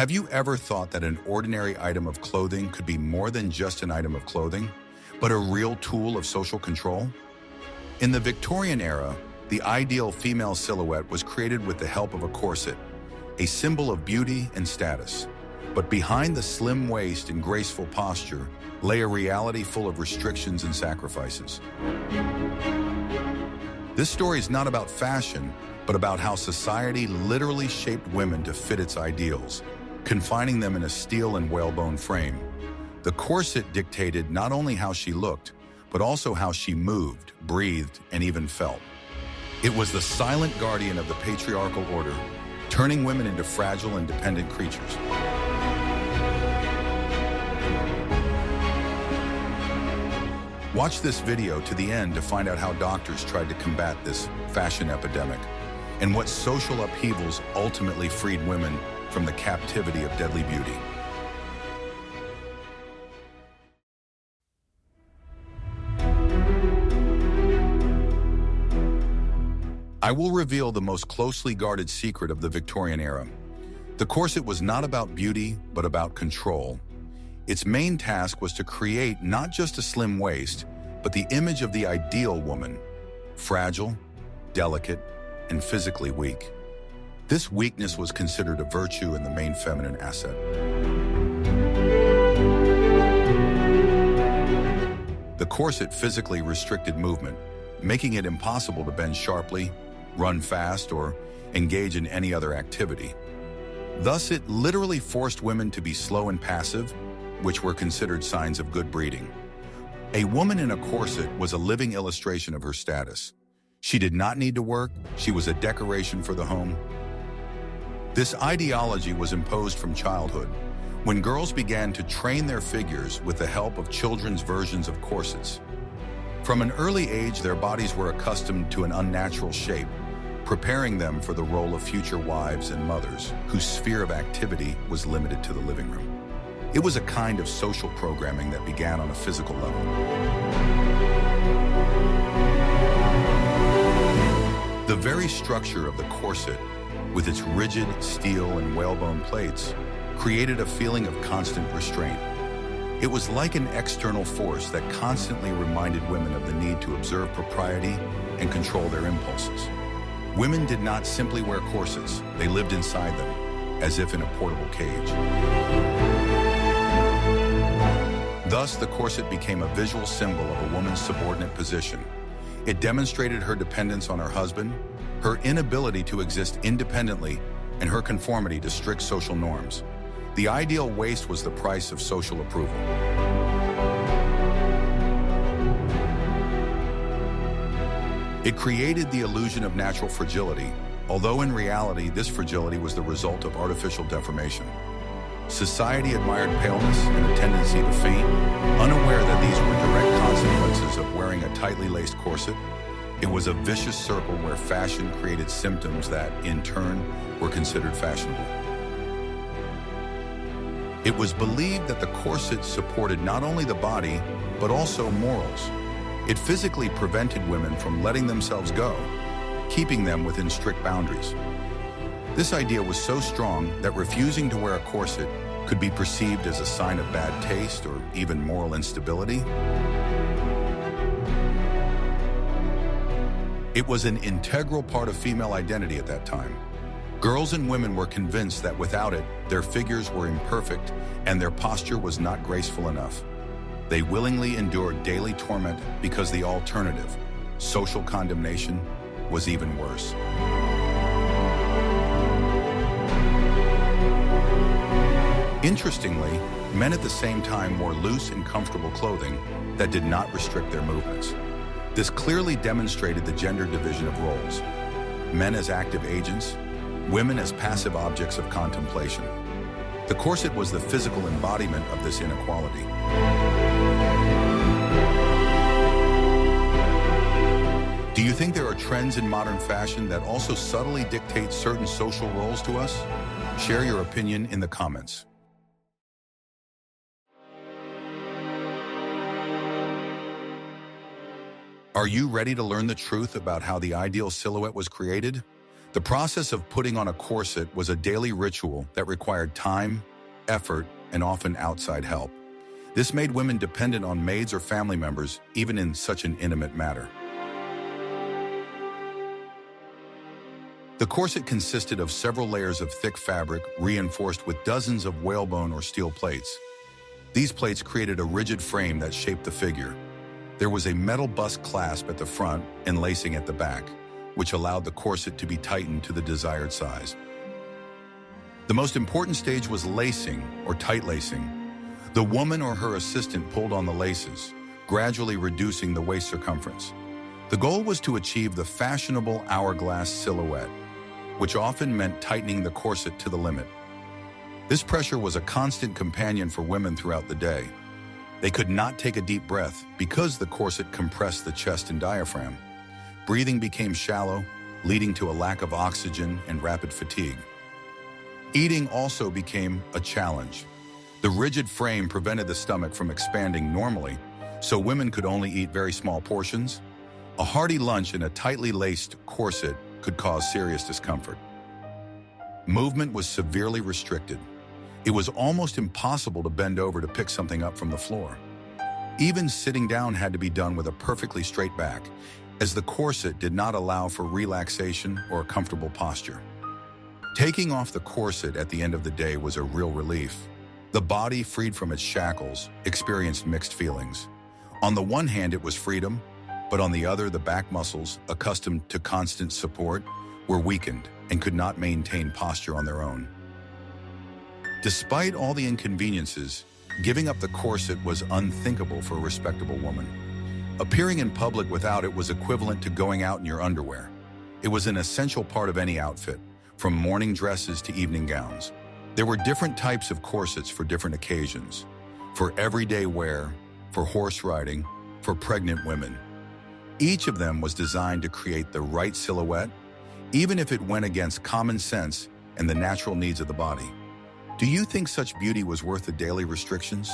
Have you ever thought that an ordinary item of clothing could be more than just an item of clothing, but a real tool of social control? In the Victorian era, the ideal female silhouette was created with the help of a corset, a symbol of beauty and status. But behind the slim waist and graceful posture lay a reality full of restrictions and sacrifices. This story is not about fashion, but about how society literally shaped women to fit its ideals, confining them in a steel and whalebone frame. The corset dictated not only how she looked, but also how she moved, breathed, and even felt. It was the silent guardian of the patriarchal order, turning women into fragile and dependent creatures. Watch this video to the end to find out how doctors tried to combat this fashion epidemic and what social upheavals ultimately freed women from the captivity of deadly beauty. I will reveal the most closely guarded secret of the Victorian era. The corset was not about beauty, but about control. Its main task was to create not just a slim waist, but the image of the ideal woman, fragile, delicate, and physically weak. This weakness was considered a virtue and the main feminine asset. The corset physically restricted movement, making it impossible to bend sharply, run fast, or engage in any other activity. Thus, it literally forced women to be slow and passive, which were considered signs of good breeding. A woman in a corset was a living illustration of her status. She did not need to work, she was a decoration for the home. This ideology was imposed from childhood, when girls began to train their figures with the help of children's versions of corsets. From an early age, their bodies were accustomed to an unnatural shape, preparing them for the role of future wives and mothers, whose sphere of activity was limited to the living room. It was a kind of social programming that began on a physical level. The very structure of the corset, with its rigid steel and whalebone plates, created a feeling of constant restraint. It was like an external force that constantly reminded women of the need to observe propriety and control their impulses. Women did not simply wear corsets, they lived inside them, as if in a portable cage. Thus, the corset became a visual symbol of a woman's subordinate position. It demonstrated her dependence on her husband, her inability to exist independently, and her conformity to strict social norms. The ideal waist was the price of social approval. It created the illusion of natural fragility, although in reality, this fragility was the result of artificial deformation. Society admired paleness and a tendency to faint, unaware that these were direct consequences of wearing a tightly laced corset. It was a vicious circle where fashion created symptoms that, in turn, were considered fashionable. It was believed that the corset supported not only the body, but also morals. It physically prevented women from letting themselves go, keeping them within strict boundaries. This idea was so strong that refusing to wear a corset could be perceived as a sign of bad taste or even moral instability. It was an integral part of female identity at that time. Girls and women were convinced that without it, their figures were imperfect and their posture was not graceful enough. They willingly endured daily torment because the alternative, social condemnation, was even worse. Interestingly, men at the same time wore loose and comfortable clothing that did not restrict their movements. This clearly demonstrated the gender division of roles: men as active agents, women as passive objects of contemplation. The corset was the physical embodiment of this inequality. Do you think there are trends in modern fashion that also subtly dictate certain social roles to us? Share your opinion in the comments. Are you ready to learn the truth about how the ideal silhouette was created? The process of putting on a corset was a daily ritual that required time, effort, and often outside help. This made women dependent on maids or family members, even in such an intimate matter. The corset consisted of several layers of thick fabric reinforced with dozens of whalebone or steel plates. These plates created a rigid frame that shaped the figure. There was a metal bust clasp at the front and lacing at the back, which allowed the corset to be tightened to the desired size. The most important stage was lacing, or tight lacing. The woman or her assistant pulled on the laces, gradually reducing the waist circumference. The goal was to achieve the fashionable hourglass silhouette, which often meant tightening the corset to the limit. This pressure was a constant companion for women throughout the day. They could not take a deep breath because the corset compressed the chest and diaphragm. Breathing became shallow, leading to a lack of oxygen and rapid fatigue. Eating also became a challenge. The rigid frame prevented the stomach from expanding normally, so women could only eat very small portions. A hearty lunch in a tightly laced corset could cause serious discomfort. Movement was severely restricted. It was almost impossible to bend over to pick something up from the floor. Even sitting down had to be done with a perfectly straight back, as the corset did not allow for relaxation or a comfortable posture. Taking off the corset at the end of the day was a real relief. The body, freed from its shackles, experienced mixed feelings. On the one hand, it was freedom, but on the other, the back muscles, accustomed to constant support, were weakened and could not maintain posture on their own. Despite all the inconveniences, giving up the corset was unthinkable for a respectable woman. Appearing in public without it was equivalent to going out in your underwear. It was an essential part of any outfit, from morning dresses to evening gowns. There were different types of corsets for different occasions, for everyday wear, for horse riding, for pregnant women. Each of them was designed to create the right silhouette, even if it went against common sense and the natural needs of the body. Do you think such beauty was worth the daily restrictions?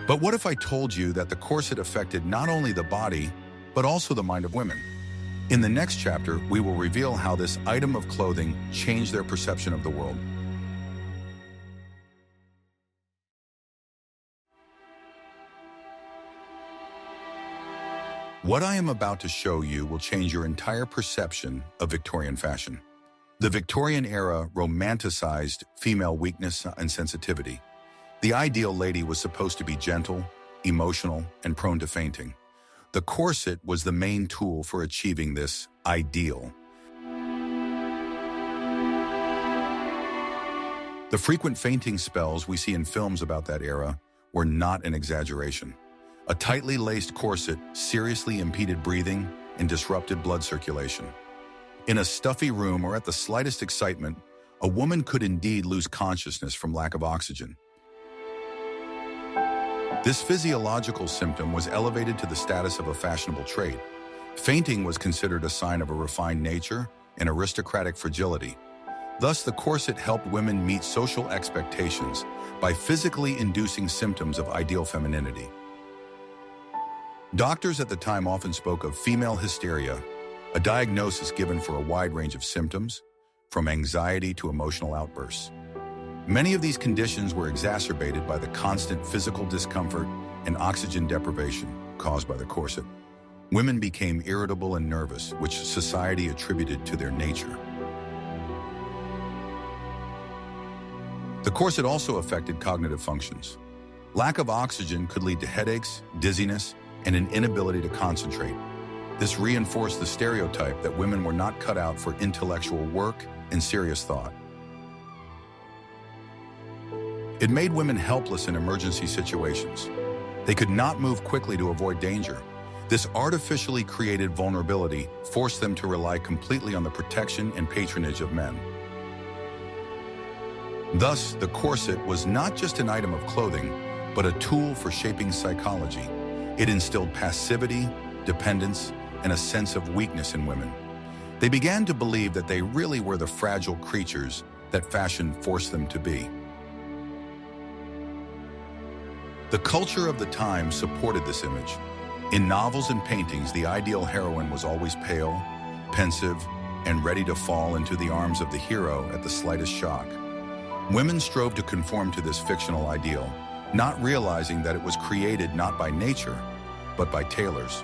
But what if I told you that the corset affected not only the body, but also the mind of women? In the next chapter, we will reveal how this item of clothing changed their perception of the world. What I am about to show you will change your entire perception of Victorian fashion. The Victorian era romanticized female weakness and sensitivity. The ideal lady was supposed to be gentle, emotional, and prone to fainting. The corset was the main tool for achieving this ideal. The frequent fainting spells we see in films about that era were not an exaggeration. A tightly laced corset seriously impeded breathing and disrupted blood circulation. In a stuffy room or at the slightest excitement, a woman could indeed lose consciousness from lack of oxygen. This physiological symptom was elevated to the status of a fashionable trait. Fainting was considered a sign of a refined nature and aristocratic fragility. Thus, the corset helped women meet social expectations by physically inducing symptoms of ideal femininity. Doctors at the time often spoke of female hysteria, a diagnosis given for a wide range of symptoms, from anxiety to emotional outbursts. Many of these conditions were exacerbated by the constant physical discomfort and oxygen deprivation caused by the corset. Women became irritable and nervous, which society attributed to their nature. The corset also affected cognitive functions. Lack of oxygen could lead to headaches, dizziness, and an inability to concentrate. This reinforced the stereotype that women were not cut out for intellectual work and serious thought. It made women helpless in emergency situations. They could not move quickly to avoid danger. This artificially created vulnerability forced them to rely completely on the protection and patronage of men. Thus, the corset was not just an item of clothing, but a tool for shaping psychology. It instilled passivity, dependence, and a sense of weakness in women. They began to believe that they really were the fragile creatures that fashion forced them to be. The culture of the time supported this image. In novels and paintings, the ideal heroine was always pale, pensive, and ready to fall into the arms of the hero at the slightest shock. Women strove to conform to this fictional ideal, not realizing that it was created not by nature, but by tailors.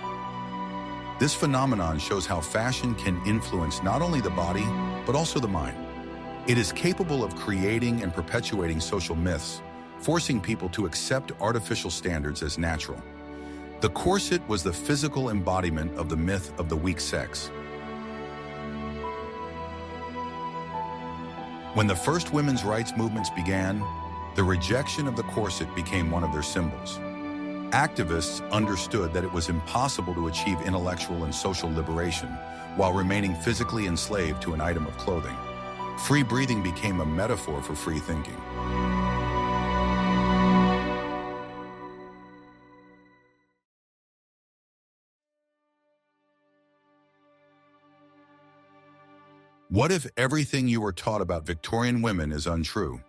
This phenomenon shows how fashion can influence not only the body, but also the mind. It is capable of creating and perpetuating social myths, forcing people to accept artificial standards as natural. The corset was the physical embodiment of the myth of the weak sex. When the first women's rights movements began, the rejection of the corset became one of their symbols. Activists understood that it was impossible to achieve intellectual and social liberation while remaining physically enslaved to an item of clothing. Free breathing became a metaphor for free thinking. What if everything you were taught about Victorian women is untrue?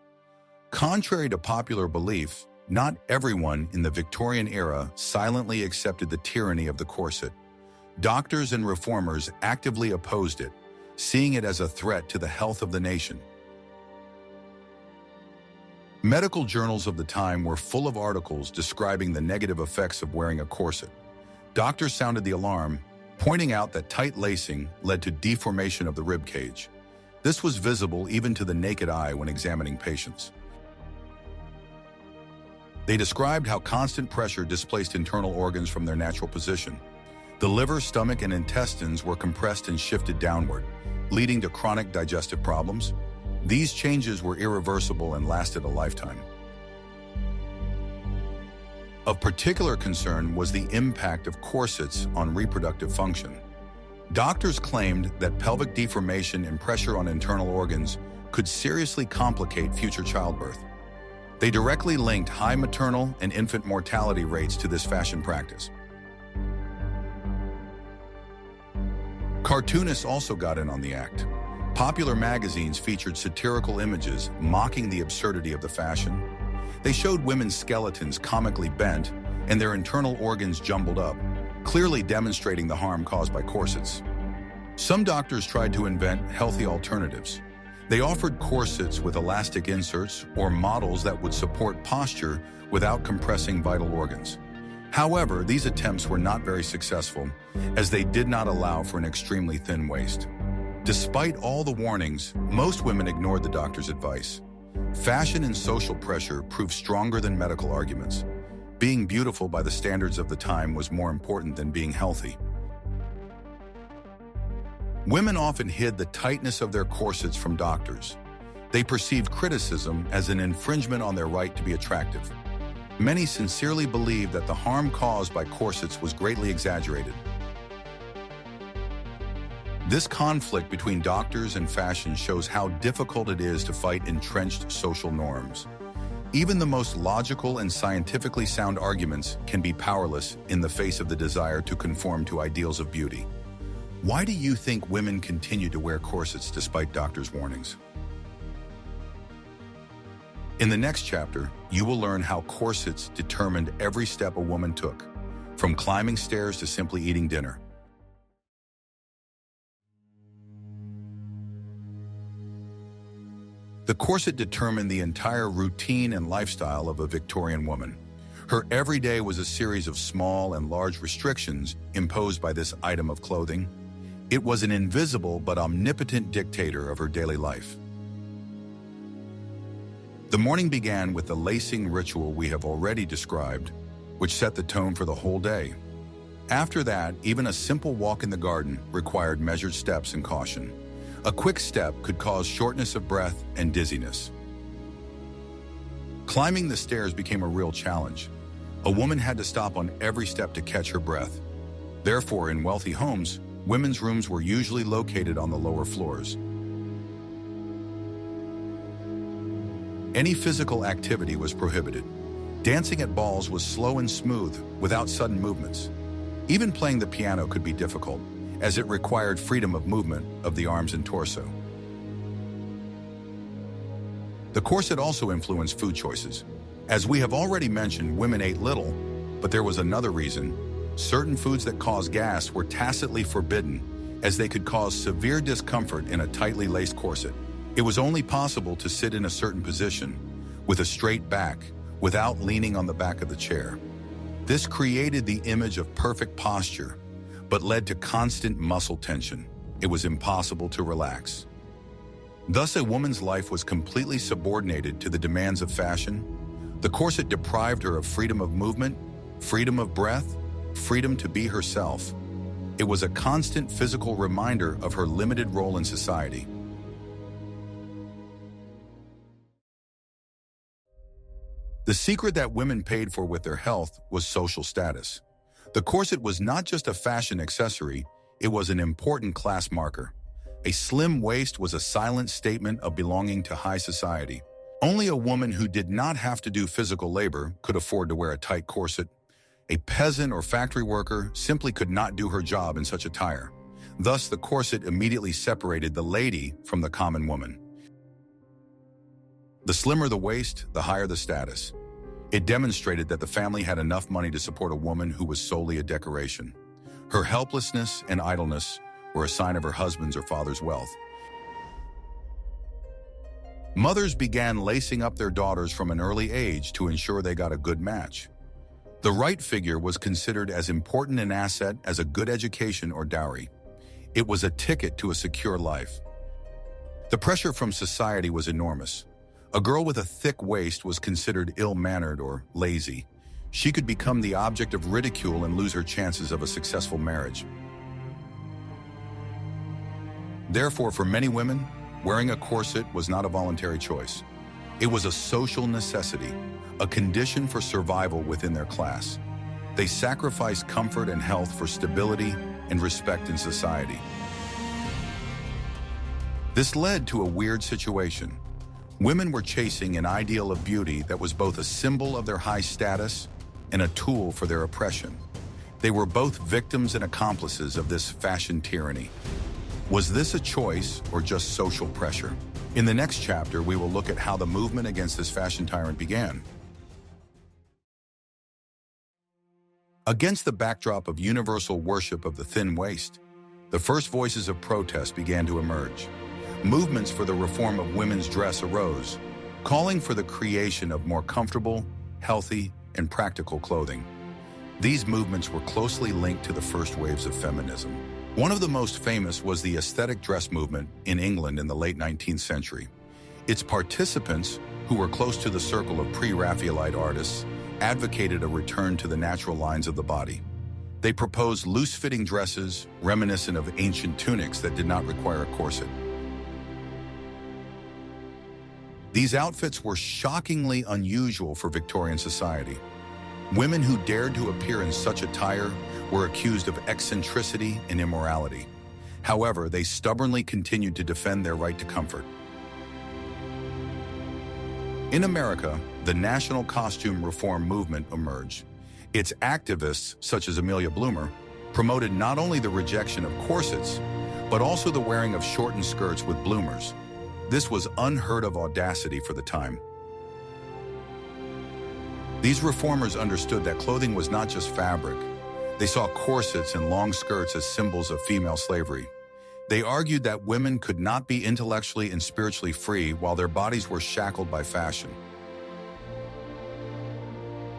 Contrary to popular belief, not everyone in the Victorian era silently accepted the tyranny of the corset. Doctors and reformers actively opposed it, seeing it as a threat to the health of the nation. Medical journals of the time were full of articles describing the negative effects of wearing a corset. Doctors sounded the alarm, pointing out that tight lacing led to deformation of the rib cage. This was visible even to the naked eye when examining patients. They described how constant pressure displaced internal organs from their natural position. The liver, stomach, and intestines were compressed and shifted downward, leading to chronic digestive problems. These changes were irreversible and lasted a lifetime. Of particular concern was the impact of corsets on reproductive function. Doctors claimed that pelvic deformation and pressure on internal organs could seriously complicate future childbirth. They directly linked high maternal and infant mortality rates to this fashion practice. Cartoonists also got in on the act. Popular magazines featured satirical images mocking the absurdity of the fashion. They showed women's skeletons comically bent and their internal organs jumbled up, clearly demonstrating the harm caused by corsets. Some doctors tried to invent healthy alternatives. They offered corsets with elastic inserts or models that would support posture without compressing vital organs. However, these attempts were not very successful, as they did not allow for an extremely thin waist. Despite all the warnings, most women ignored the doctor's advice. Fashion and social pressure proved stronger than medical arguments. Being beautiful by the standards of the time was more important than being healthy. Women often hid the tightness of their corsets from doctors. They perceived criticism as an infringement on their right to be attractive. Many sincerely believed that the harm caused by corsets was greatly exaggerated. This conflict between doctors and fashion shows how difficult it is to fight entrenched social norms. Even the most logical and scientifically sound arguments can be powerless in the face of the desire to conform to ideals of beauty. Why do you think women continue to wear corsets despite doctors' warnings? In the next chapter, you will learn how corsets determined every step a woman took, from climbing stairs to simply eating dinner. The corset determined the entire routine and lifestyle of a Victorian woman. Her everyday was a series of small and large restrictions imposed by this item of clothing. It was an invisible but omnipotent dictator of her daily life. The morning began with the lacing ritual we have already described, which set the tone for the whole day. After that, even a simple walk in the garden required measured steps and caution. A quick step could cause shortness of breath and dizziness. Climbing the stairs became a real challenge. A woman had to stop on every step to catch her breath. Therefore, in wealthy homes, women's rooms were usually located on the lower floors. Any physical activity was prohibited. Dancing at balls was slow and smooth, without sudden movements. Even playing the piano could be difficult, as it required freedom of movement of the arms and torso. The corset also influenced food choices. As we have already mentioned, women ate little, but there was another reason: certain foods that cause gas were tacitly forbidden, as they could cause severe discomfort in a tightly laced corset. It was only possible to sit in a certain position, with a straight back, without leaning on the back of the chair. This created the image of perfect posture, but led to constant muscle tension. It was impossible to relax. Thus, a woman's life was completely subordinated to the demands of fashion. The corset deprived her of freedom of movement, freedom of breath, freedom to be herself. It was a constant physical reminder of her limited role in society. The secret that women paid for with their health was social status. The corset was not just a fashion accessory, it was an important class marker. A slim waist was a silent statement of belonging to high society. Only a woman who did not have to do physical labor could afford to wear a tight corset. A peasant or factory worker simply could not do her job in such attire. Thus, the corset immediately separated the lady from the common woman. The slimmer the waist, the higher the status. It demonstrated that the family had enough money to support a woman who was solely a decoration. Her helplessness and idleness were a sign of her husband's or father's wealth. Mothers began lacing up their daughters from an early age to ensure they got a good match. The right figure was considered as important an asset as a good education or dowry. It was a ticket to a secure life. The pressure from society was enormous. A girl with a thick waist was considered ill-mannered or lazy. She could become the object of ridicule and lose her chances of a successful marriage. Therefore, for many women, wearing a corset was not a voluntary choice. It was a social necessity, a condition for survival within their class. They sacrificed comfort and health for stability and respect in society. This led to a weird situation. Women were chasing an ideal of beauty that was both a symbol of their high status and a tool for their oppression. They were both victims and accomplices of this fashion tyranny. Was this a choice or just social pressure? In the next chapter, we will look at how the movement against this fashion tyrant began. Against the backdrop of universal worship of the thin waist, the first voices of protest began to emerge. Movements for the reform of women's dress arose, calling for the creation of more comfortable, healthy, and practical clothing. These movements were closely linked to the first waves of feminism. One of the most famous was the aesthetic dress movement in England in the late 19th century. Its participants, who were close to the circle of pre-Raphaelite artists, advocated a return to the natural lines of the body. They proposed loose-fitting dresses reminiscent of ancient tunics that did not require a corset. These outfits were shockingly unusual for Victorian society. Women who dared to appear in such attire were accused of eccentricity and immorality. However, they stubbornly continued to defend their right to comfort. In America, the national costume reform movement emerged. Its activists, such as Amelia Bloomer, promoted not only the rejection of corsets, but also the wearing of shortened skirts with bloomers. This was unheard of audacity for the time. These reformers understood that clothing was not just fabric. They saw corsets and long skirts as symbols of female slavery. They argued that women could not be intellectually and spiritually free while their bodies were shackled by fashion.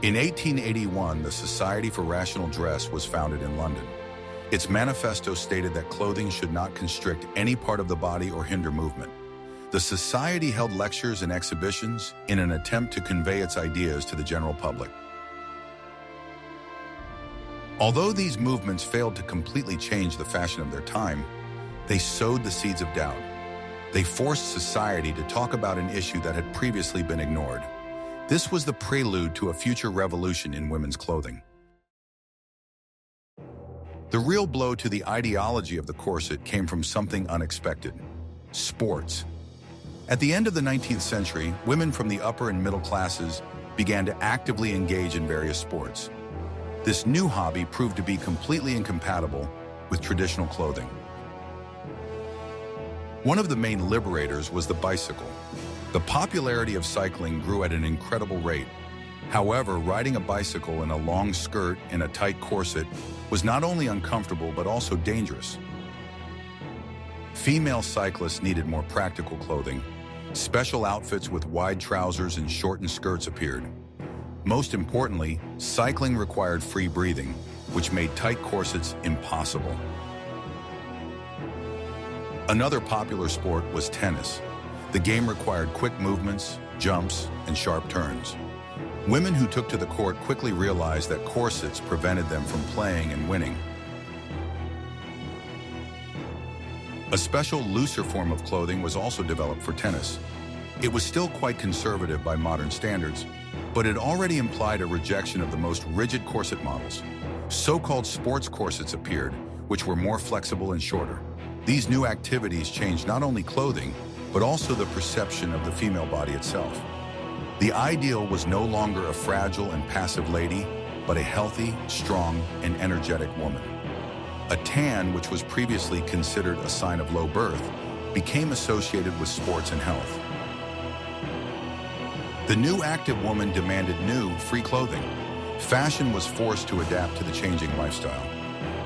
In 1881, the Society for Rational Dress was founded in London. Its manifesto stated that clothing should not constrict any part of the body or hinder movement. The society held lectures and exhibitions in an attempt to convey its ideas to the general public. Although these movements failed to completely change the fashion of their time, they sowed the seeds of doubt. They forced society to talk about an issue that had previously been ignored. This was the prelude to a future revolution in women's clothing. The real blow to the ideology of the corset came from something unexpected: sports. At the end of the 19th century, women from the upper and middle classes began to actively engage in various sports. This new hobby proved to be completely incompatible with traditional clothing. One of the main liberators was the bicycle. The popularity of cycling grew at an incredible rate. However, riding a bicycle in a long skirt and a tight corset was not only uncomfortable but also dangerous. Female cyclists needed more practical clothing. Special outfits with wide trousers and shortened skirts appeared. Most importantly, cycling required free breathing, which made tight corsets impossible. Another popular sport was tennis. The game required quick movements, jumps, and sharp turns. Women who took to the court quickly realized that corsets prevented them from playing and winning. A special, looser form of clothing was also developed for tennis. It was still quite conservative by modern standards, but it already implied a rejection of the most rigid corset models. So-called sports corsets appeared, which were more flexible and shorter. These new activities changed not only clothing, but also the perception of the female body itself. The ideal was no longer a fragile and passive lady, but a healthy, strong, and energetic woman. A tan, which was previously considered a sign of low birth, became associated with sports and health. The new active woman demanded new, free clothing. Fashion was forced to adapt to the changing lifestyle.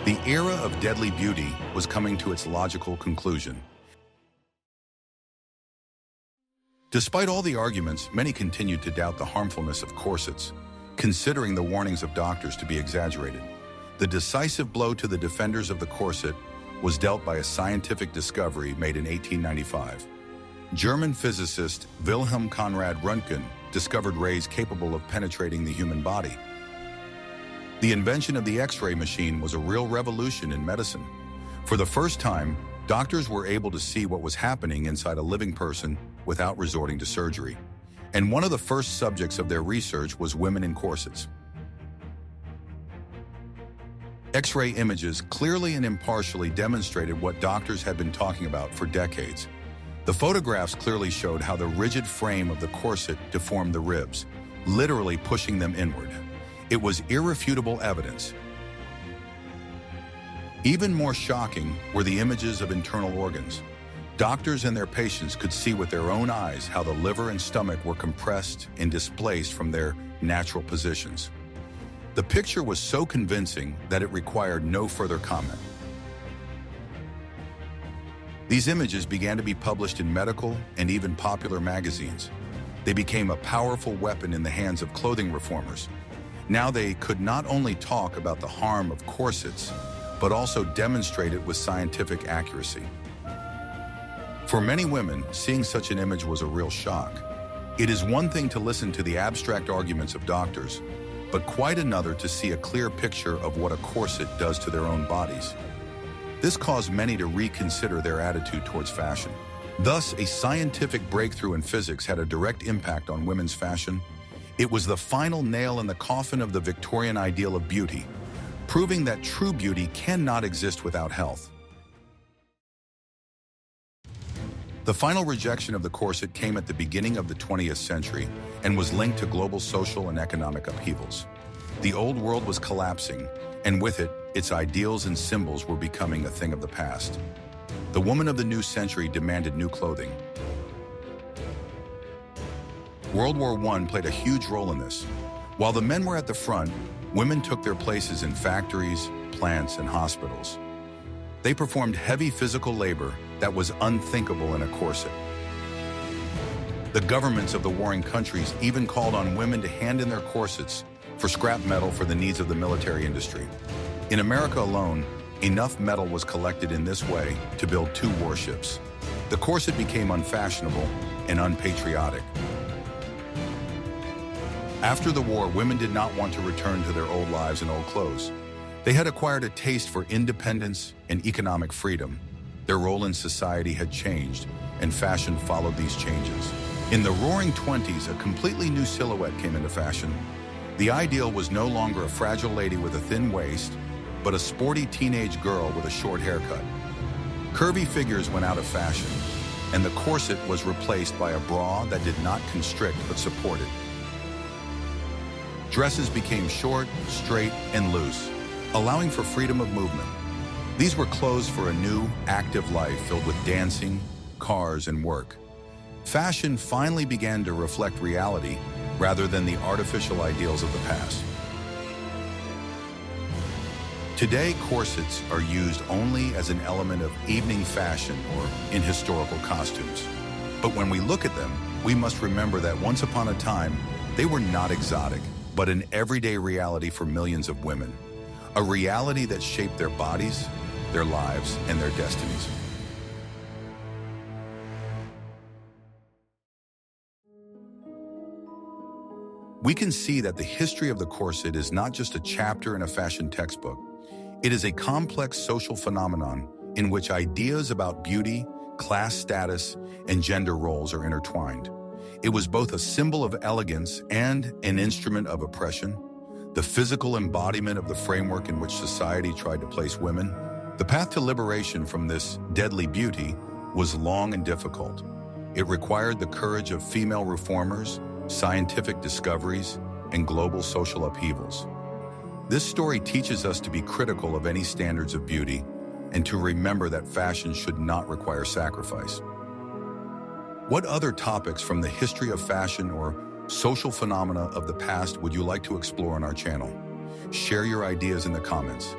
The era of deadly beauty was coming to its logical conclusion. Despite all the arguments, many continued to doubt the harmfulness of corsets, considering the warnings of doctors to be exaggerated. The decisive blow to the defenders of the corset was dealt by a scientific discovery made in 1895. German physicist Wilhelm Conrad Röntgen discovered rays capable of penetrating the human body. The invention of the X-ray machine was a real revolution in medicine. For the first time, doctors were able to see what was happening inside a living person without resorting to surgery. And one of the first subjects of their research was women in corsets. X-ray images clearly and impartially demonstrated what doctors had been talking about for decades. The photographs clearly showed how the rigid frame of the corset deformed the ribs, literally pushing them inward. It was irrefutable evidence. Even more shocking were the images of internal organs. Doctors and their patients could see with their own eyes how the liver and stomach were compressed and displaced from their natural positions. The picture was so convincing that it required no further comment. These images began to be published in medical and even popular magazines. They became a powerful weapon in the hands of clothing reformers. Now they could not only talk about the harm of corsets, but also demonstrate it with scientific accuracy. For many women, seeing such an image was a real shock. It is one thing to listen to the abstract arguments of doctors, but quite another to see a clear picture of what a corset does to their own bodies. This caused many to reconsider their attitude towards fashion. Thus, a scientific breakthrough in physics had a direct impact on women's fashion. It was the final nail in the coffin of the Victorian ideal of beauty, proving that true beauty cannot exist without health. The final rejection of the corset came at the beginning of the 20th century and was linked to global social and economic upheavals. The old world was collapsing, and with it, its ideals and symbols were becoming a thing of the past. The woman of the new century demanded new clothing. World War I played a huge role in this. While the men were at the front, women took their places in factories, plants, and hospitals. They performed heavy physical labor that was unthinkable in a corset. The governments of the warring countries even called on women to hand in their corsets for scrap metal for the needs of the military industry. In America alone, enough metal was collected in this way to build 2 warships. The corset became unfashionable and unpatriotic. After the war, women did not want to return to their old lives in old clothes. They had acquired a taste for independence and economic freedom. Their role in society had changed, and fashion followed these changes. In the Roaring '20s, a completely new silhouette came into fashion. The ideal was no longer a fragile lady with a thin waist, but a sporty teenage girl with a short haircut. Curvy figures went out of fashion, and the corset was replaced by a bra that did not constrict but supported. Dresses became short, straight, and loose, allowing for freedom of movement. These were clothes for a new, active life filled with dancing, cars, and work. Fashion finally began to reflect reality, rather than the artificial ideals of the past. Today, corsets are used only as an element of evening fashion or in historical costumes. But when we look at them, we must remember that once upon a time, they were not exotic, but an everyday reality for millions of women. A reality that shaped their bodies, their lives, and their destinies. We can see that the history of the corset is not just a chapter in a fashion textbook. It is a complex social phenomenon in which ideas about beauty, class status, and gender roles are intertwined. It was both a symbol of elegance and an instrument of oppression, the physical embodiment of the framework in which society tried to place women. The path to liberation from this deadly beauty was long and difficult. It required the courage of female reformers, scientific discoveries, and global social upheavals. This story teaches us to be critical of any standards of beauty and to remember that fashion should not require sacrifice. What other topics from the history of fashion or social phenomena of the past would you like to explore on our channel? Share your ideas in the comments.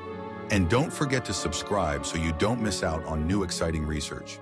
And don't forget to subscribe so you don't miss out on new exciting research.